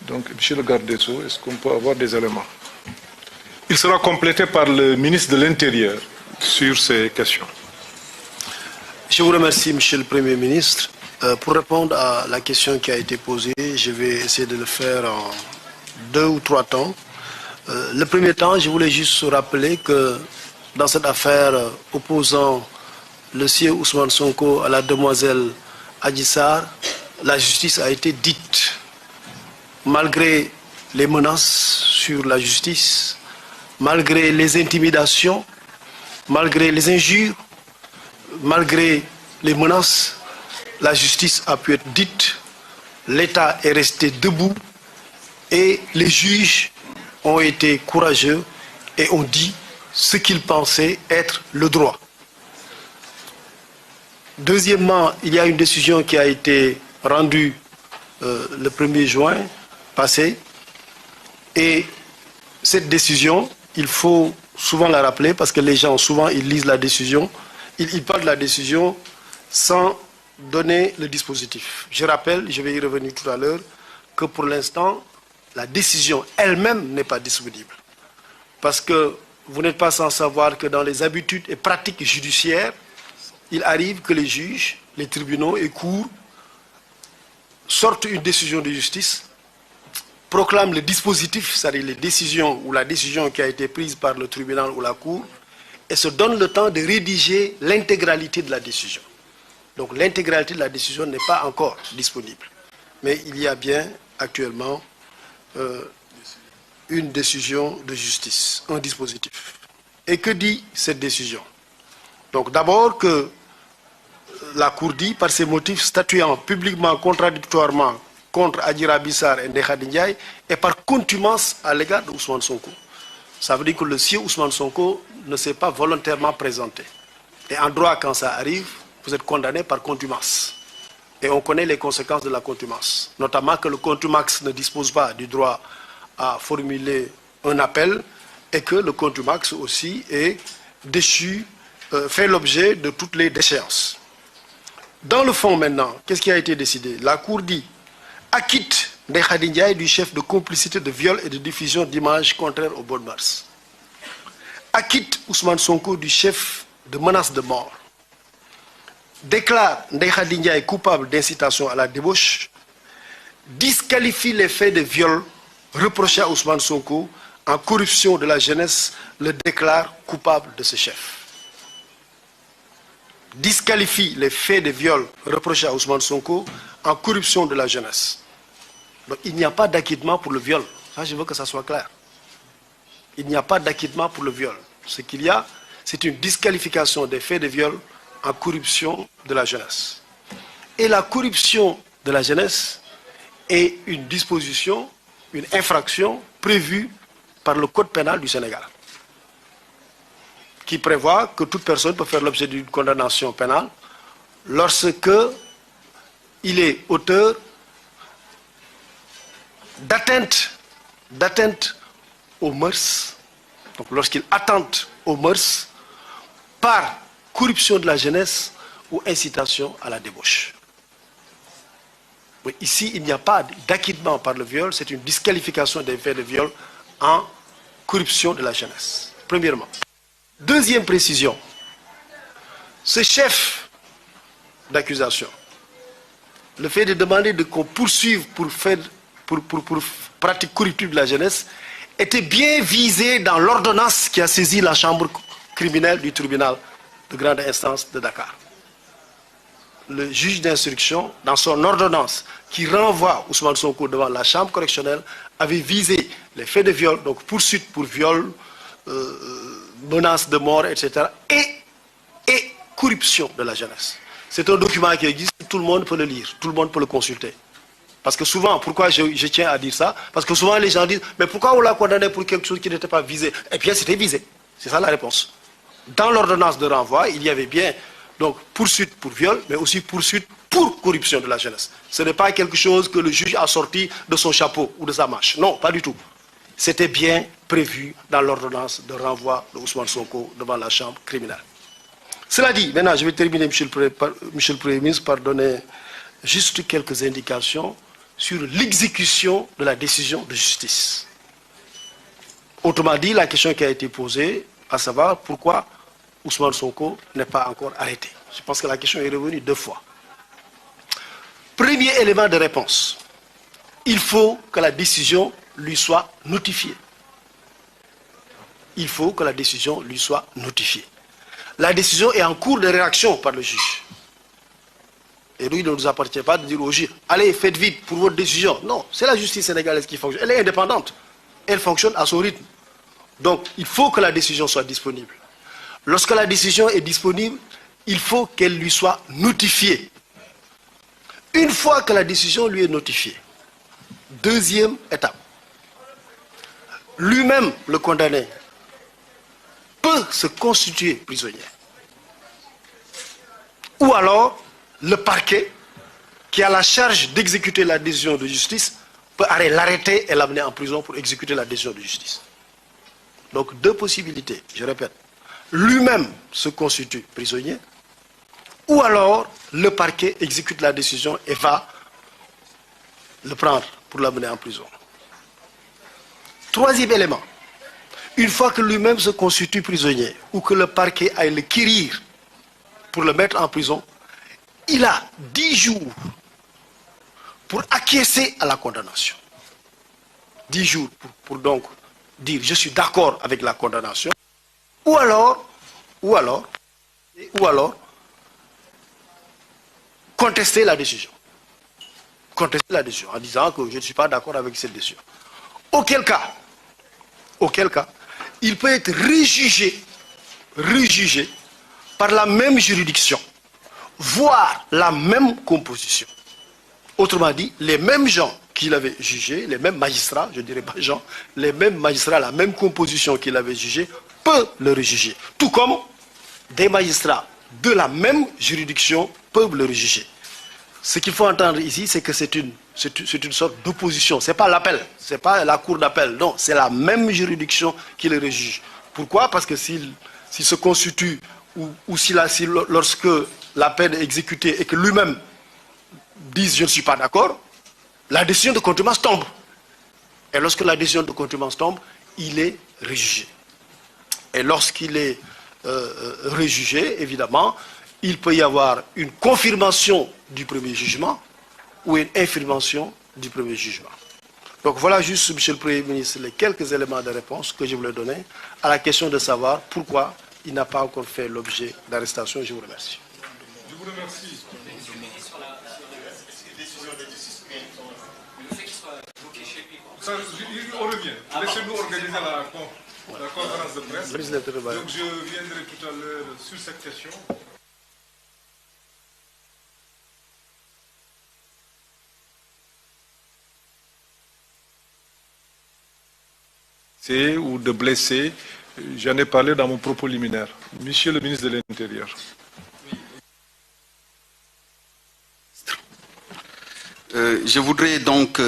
Donc, Monsieur le garde des Sceaux, est-ce qu'on peut avoir des éléments? Il sera complété par le ministre de l'Intérieur sur ces questions. Je vous remercie, Monsieur le Premier ministre. Pour répondre à la question qui a été posée, je vais essayer de le faire en 2 ou 3 temps. Le premier temps, je voulais juste rappeler que dans cette affaire opposant le sieur Ousmane Sonko à la demoiselle Adji Sarr, la justice a été dite. Malgré les menaces sur la justice, malgré les intimidations, malgré les injures, malgré les menaces, la justice a pu être dite, l'État est resté debout et les juges ont été courageux et ont dit ce qu'ils pensaient être le droit. Deuxièmement, il y a une décision qui a été rendue le 1er juin passé et cette décision, il faut souvent la rappeler parce que les gens souvent ils lisent la décision, ils parlent de la décision sans donner le dispositif. Je rappelle, je vais y revenir tout à l'heure, que pour l'instant, la décision elle-même n'est pas disponible. Parce que vous n'êtes pas sans savoir que dans les habitudes et pratiques judiciaires, il arrive que les juges, les tribunaux et cours sortent une décision de justice, proclament le dispositif, c'est-à-dire les décisions ou la décision qui a été prise par le tribunal ou la cour, et se donnent le temps de rédiger l'intégralité de la décision. Donc l'intégralité de la décision n'est pas encore disponible. Mais il y a bien actuellement une décision de justice, un dispositif. Et que dit cette décision? Donc d'abord que la Cour dit, par ses motifs statuant publiquement contradictoirement contre Adji Raby Sarr et Ndeye Khady Ndiaye et par contumace à l'égard de Ousmane Sonko. Ça veut dire que le sieur Ousmane Sonko ne s'est pas volontairement présenté. Et en droit, quand ça arrive, vous êtes condamné par contumace. Et on connaît les conséquences de la contumace. Notamment que le contumax ne dispose pas du droit à formuler un appel et que le contumax aussi est déchu, fait l'objet de toutes les déchéances. Dans le fond maintenant, qu'est-ce qui a été décidé? La Cour dit acquitte Ndeye Khady Ndiaye du chef de complicité de viol et de diffusion d'images contraires aux bonnes mœurs. Acquitte Ousmane Sonko du chef de menace de mort. Déclare Ndeye Khady Ndiaye coupable d'incitation à la débauche. Disqualifie les faits de viol reprochés à Ousmane Sonko en corruption de la jeunesse, le déclare coupable de ce chef. Disqualifie les faits de viol reprochés à Ousmane Sonko en corruption de la jeunesse. Donc il n'y a pas d'acquittement pour le viol. Ça, je veux que ça soit clair. Il n'y a pas d'acquittement pour le viol. Ce qu'il y a, c'est une disqualification des faits de viol en corruption de la jeunesse. Et la corruption de la jeunesse est une disposition, une infraction prévue par le Code pénal du Sénégal, qui prévoit que toute personne peut faire l'objet d'une condamnation pénale lorsque il est auteur d'atteinte aux mœurs, donc lorsqu'il attente aux mœurs par corruption de la jeunesse ou incitation à la débauche. Oui, ici, il n'y a pas d'acquittement par le viol, c'est une disqualification des faits de viol en corruption de la jeunesse, premièrement. Deuxième précision, ce chef d'accusation, le fait de demander qu'on poursuive pour pratique corruptive de la jeunesse, était bien visé dans l'ordonnance qui a saisi la chambre criminelle du tribunal de grande instance de Dakar. Le juge d'instruction, dans son ordonnance qui renvoie Ousmane Sonko devant la chambre correctionnelle, avait visé les faits de viol, donc poursuite pour viol, menace de mort, etc. et corruption de la jeunesse. C'est un document qui existe, tout le monde peut le lire, tout le monde peut le consulter. Parce que souvent, pourquoi je tiens à dire ça? Parce que souvent les gens disent, mais pourquoi on l'a condamné pour quelque chose qui n'était pas visé? Eh bien, c'était visé. C'est ça la réponse. Dans l'ordonnance de renvoi, il y avait bien donc poursuite pour viol, mais aussi poursuite pour corruption de la jeunesse. Ce n'est pas quelque chose que le juge a sorti de son chapeau ou de sa manche. Non, pas du tout. C'était bien prévu dans l'ordonnance de renvoi de Ousmane Sonko devant la chambre criminelle. Cela dit, maintenant je vais terminer, Monsieur le Premier ministre, par donner juste quelques indications sur l'exécution de la décision de justice. Autrement dit, la question qui a été posée, à savoir pourquoi Ousmane Sonko n'est pas encore arrêté. Je pense que la question est revenue 2 fois. Premier élément de réponse, il faut que la décision lui soit notifiée. Il faut que la décision lui soit notifiée. La décision est en cours de réaction par le juge. Et lui, il ne nous appartient pas de dire au juge, allez, faites vite pour votre décision. Non, c'est la justice sénégalaise qui fonctionne. Elle est indépendante. Elle fonctionne à son rythme. Donc, il faut que la décision soit disponible. Lorsque la décision est disponible, il faut qu'elle lui soit notifiée. Une fois que la décision lui est notifiée, deuxième étape, lui-même, le condamné, peut se constituer prisonnier. Ou alors, le parquet, qui a la charge d'exécuter la décision de justice, peut l'arrêter et l'amener en prison pour exécuter la décision de justice. Donc, 2 possibilités, je répète. Lui-même se constitue prisonnier, ou alors le parquet exécute la décision et va le prendre pour l'amener en prison. Troisième élément, une fois que lui-même se constitue prisonnier, ou que le parquet aille le quérir pour le mettre en prison, il a 10 jours pour acquiescer à la condamnation. 10 jours pour donc dire je suis d'accord avec la condamnation, ou alors contester la décision. Contester la décision en disant que je ne suis pas d'accord avec cette décision. Auquel cas, il peut être rejugé par la même juridiction, voire la même composition. Autrement dit, les mêmes gens qu'il avait jugés, les mêmes magistrats, je ne dirais pas gens, les mêmes magistrats, la même composition qu'il avait jugé, peut le rejuger. Tout comme des magistrats de la même juridiction peuvent le rejuger. Ce qu'il faut entendre ici, c'est que c'est une sorte d'opposition. Ce n'est pas l'appel, ce n'est pas la cour d'appel, non, c'est la même juridiction qui le rejuge. Pourquoi? Parce que s'il se constitue, ou si lorsque la peine est exécutée et que lui-même dise je ne suis pas d'accord, la décision de contumace tombe. Et lorsque la décision de contumace tombe, il est rejugé. Et lorsqu'il est rejugé, évidemment, il peut y avoir une confirmation du premier jugement ou une infirmation du premier jugement. Donc voilà juste, Monsieur le Premier ministre, les quelques éléments de réponse que je voulais donner à la question de savoir pourquoi il n'a pas encore fait l'objet d'arrestation. Je vous remercie. Je vous remercie. On revient. Laissez-nous organiser la conférence de presse. Donc je viendrai tout à l'heure sur cette question. Ou de blessés, j'en ai parlé dans mon propos liminaire. Monsieur le ministre de l'Intérieur. Je voudrais donc